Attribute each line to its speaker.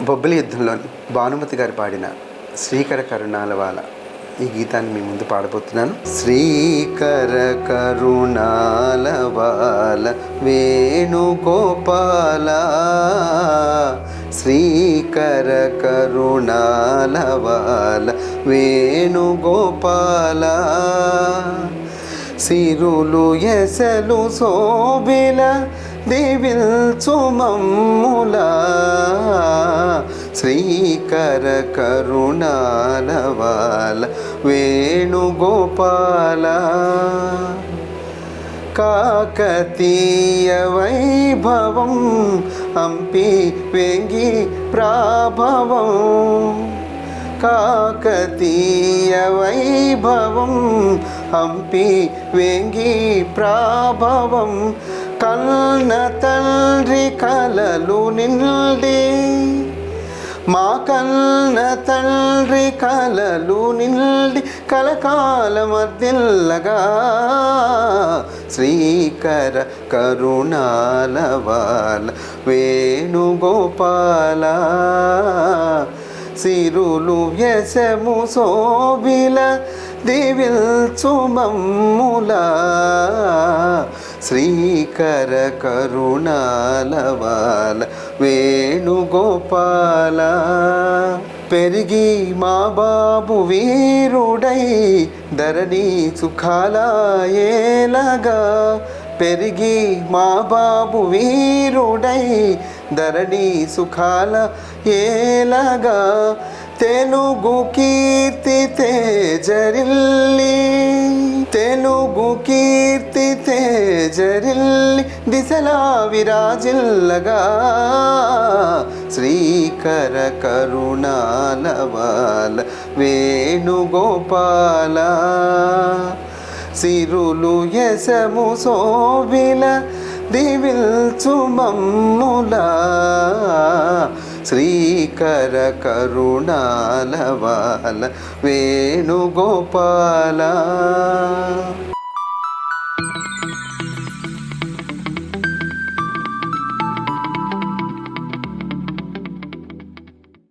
Speaker 1: బొబ్బిలి యుద్ధంలోని భానుమతి గారు పాడిన శ్రీకర కరుణాలవాల ఈ గీతాన్ని మీ ముందు పాడబోతున్నాను. శ్రీకర కరుణాలవాల వేణుగోపాల, శ్రీకర కరుణాలవాల వేణుగోపాల, సిరులు ఎసలు శోభిల దివిల్చు మమ్ముల, శ్రీకర కరుణాలవాల వేణుగోపాల. కాకతీయ వైభవం హంపి వేంగి ప్రాభవం, కాకతీయ వైభవం హంపి వేంగి ప్రాభవం, కన్న తండ్రి కలలు నిండి, మా కన్న తండ్రి కలలు నిండి కలకాలమర్దిల్లగా, శ్రీకర కరుణాలవాల వేణుగోపాల, సిరులు వ్యసము శోభిల దివిల్చు మమ్ముల, శ్రీకర కరుణాలవాల వేణుగోపాల. పెరిగి మా బాబు వీరుడై ధరణి సుఖాలయేలగా, పెరిగి మా బాబు వీరుడై ధరణి సుఖాల ఏలగా, తెలుగు కీర్తి తేజరిల్లి, తెలుగు కీర్తి తేజరిల్లి దిశలా విరాజిల్లగా, శ్రీకర కరుణాలవాల వేణుగోపాల, సిరులు యసము శోభిల దివిల్చు మమ్ముల, శ్రీకర కరుణాలవాల వేణుగోపాల.